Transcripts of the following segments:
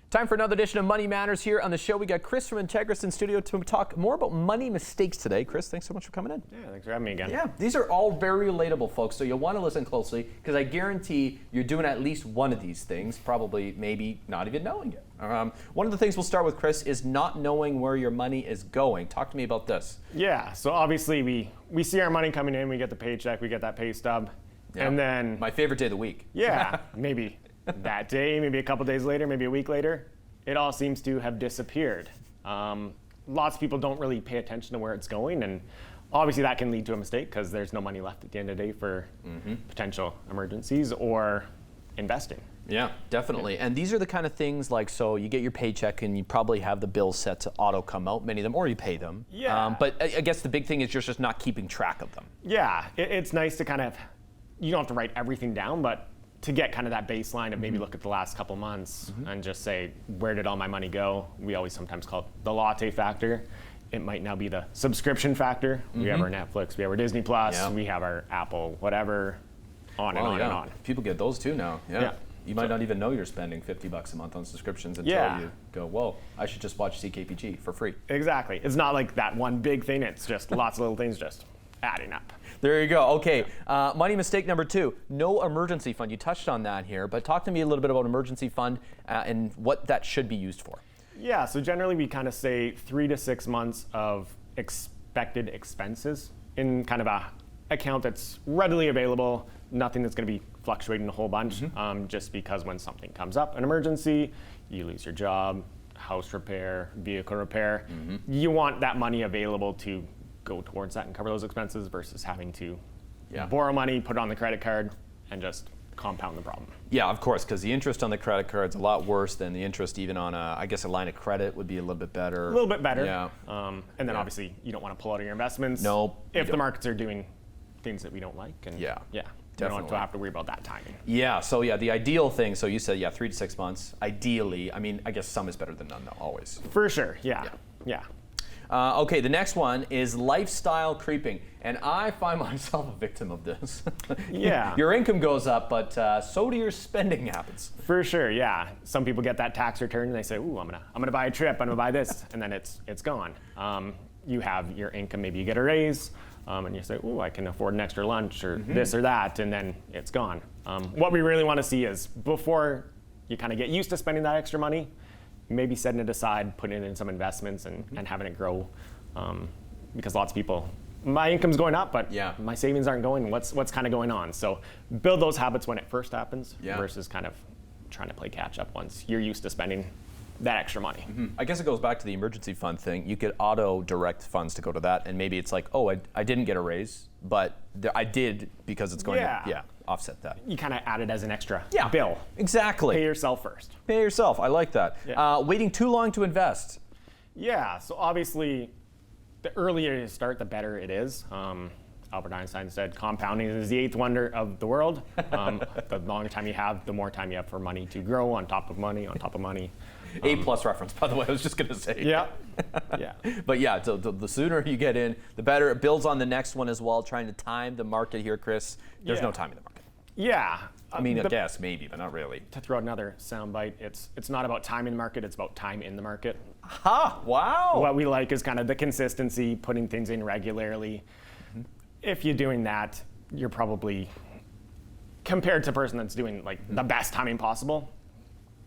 Time for another edition of Money Matters here on the show. We got Chris from Integris in studio to talk more about money mistakes today. Chris, thanks so much for coming in. Yeah, thanks for having me again. Yeah, these are all very relatable, folks, so you'll want to listen closely because I guarantee you're doing at least one of these things, probably maybe not even knowing it. One of the things we'll start with, Chris, is not knowing where your money is going. Talk to me about this. Yeah, so obviously we see our money coming in, we get the paycheck, we get that pay stub, and then... My favorite day of the week. Yeah, maybe that day, maybe a couple days later, maybe a week later, it all seems to have disappeared. Lots of people don't really pay attention to where it's going, and obviously that can lead to a mistake because there's no money left at the end of the day for potential emergencies or investing. Yeah, definitely. Yeah. And these are the kind of things like, so you get your paycheck and you probably have the bills set to auto come out, many of them, or you pay them. Yeah. But I guess the big thing is you're just not keeping track of them. Yeah, it's nice to kind of, you don't have to write everything down, but to get kind of that baseline of maybe look at the last couple months and just say, where did all my money go? We always sometimes call it the latte factor. It might now be the subscription factor. We have our Netflix, we have our Disney Plus, we have our Apple, whatever, on and on. People get those too now. Yeah. You might not even know you're spending $50 a month on subscriptions until you go, whoa, I should just watch CKPG for free. Exactly. It's not like that one big thing. It's just lots of little things just adding up. There you go. Okay, money mistake number 2, no emergency fund. You touched on that here, but talk to me a little bit about emergency fund and what that should be used for. Yeah, so generally we kind of say 3 to 6 months of expected expenses in kind of a account that's readily available, nothing that's going to be fluctuating a whole bunch, just because when something comes up, an emergency, you lose your job, house repair, vehicle repair, you want that money available to go towards that and cover those expenses versus having to borrow money, put it on the credit card, and just compound the problem. Yeah, of course, because the interest on the credit card's a lot worse than the interest even on I guess a line of credit would be a little bit better. A little bit better. Yeah. And then obviously you don't want to pull out of your investments. No. If the markets are doing things that we don't like. And yeah. You don't have to worry about that timing. Yeah, so the ideal thing, so you said 3 to 6 months, ideally. I mean, I guess some is better than none though, always. For sure, yeah. Okay, the next one is lifestyle creeping, and I find myself a victim of this. Yeah. Your income goes up, but so do your spending habits. For sure, yeah. Some people get that tax return and they say, ooh, I'm gonna buy a trip, I'm gonna buy this, and then it's gone. You have your income, maybe you get a raise, and you say, ooh, I can afford an extra lunch or this or that, and then it's gone. What we really want to see is before you kind of get used to spending that extra money, maybe setting it aside, putting it in some investments and having it grow. Because lots of people, my income's going up, but my savings aren't going. What's kind of going on? So build those habits when it first happens versus kind of trying to play catch up once you're used to spending that extra money. I guess it goes back to the emergency fund thing. You could auto direct funds to go to that, and maybe it's like, oh, I didn't get a raise, but I did because it's going to offset that. You kind of add it as an extra bill. Exactly. Pay yourself first. Pay yourself. I like that. Yeah. Waiting too long to invest. Yeah. So obviously, the earlier you start, the better it is. Albert Einstein said, compounding is the 8th wonder of the world. The longer time you have, the more time you have for money to grow on top of money, on top of money. A+ reference, by the way, I was just going to say. Yeah. But yeah, so the sooner you get in, the better. It builds on the next one as well, trying to time the market here, Chris. There's no time in the market. Yeah. I mean, I guess, maybe, but not really. To throw out another soundbite, it's not about time in the market, it's about time in the market. Ha! Wow! What we like is kind of the consistency, putting things in regularly. If you're doing that, you're probably, compared to a person that's doing like the best timing possible,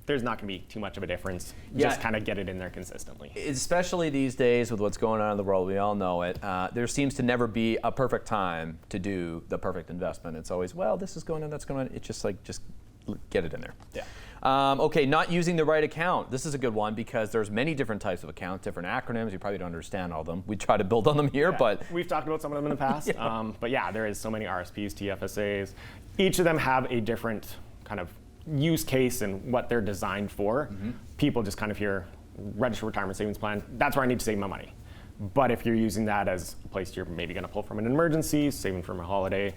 there's not going to be too much of a difference. Just kind of get it in there consistently. Especially these days with what's going on in the world, we all know it. There seems to never be a perfect time to do the perfect investment. It's always, well, this is going on, that's going on. It's just like, just get it in there. Yeah. Okay, not using the right account. This is a good one because there's many different types of accounts, different acronyms. You probably don't understand all of them. We try to build on them here, but we've talked about some of them in the past. But yeah, there is so many RSPs, TFSAs. Each of them have a different kind of use case and what they're designed for. People just kind of hear registered retirement savings plan. That's where I need to save my money. But if you're using that as a place you're maybe going to pull from an emergency, saving from a holiday,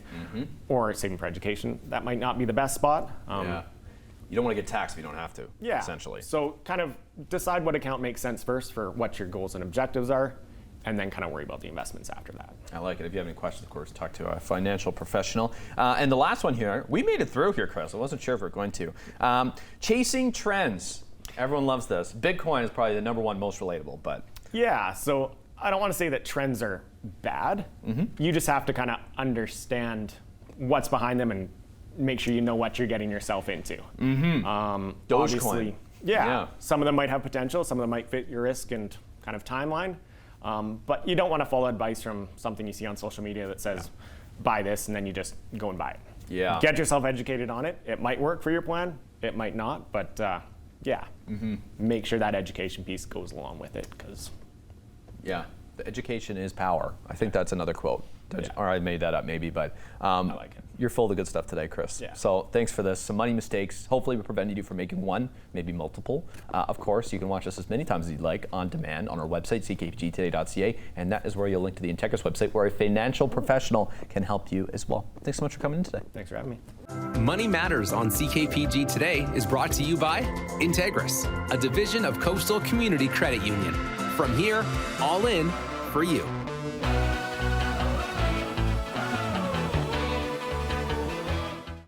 or saving for education, that might not be the best spot. You don't want to get taxed if you don't have to, essentially. So kind of decide what account makes sense first for what your goals and objectives are, and then kind of worry about the investments after that. I like it. If you have any questions, of course, talk to a financial professional. And the last one here, we made it through here, Chris. I wasn't sure if we were going to. Chasing trends. Everyone loves this. Bitcoin is probably the number one most relatable, but Yeah, so I don't want to say that trends are bad. You just have to kind of understand what's behind them and make sure you know what you're getting yourself into. Dogecoin. Yeah, some of them might have potential, some of them might fit your risk and kind of timeline. But you don't want to follow advice from something you see on social media that says, buy this, and then you just go and buy it. Yeah. Get yourself educated on it. It might work for your plan, it might not, but yeah, make sure that education piece goes along with it, because yeah, the education is power. I think that's another quote. Yeah. Or I made that up maybe, but like it. You're full of the good stuff today, Chris. Yeah. So thanks for this. Some money mistakes. Hopefully we prevented you from making one, maybe multiple. Of course, you can watch us as many times as you'd like on demand on our website, ckpgtoday.ca, and that is where you'll link to the Integris website, where a financial professional can help you as well. Thanks so much for coming in today. Thanks for having me. Money Matters on CKPG Today is brought to you by Integris, a division of Coastal Community Credit Union. From here, all in for you.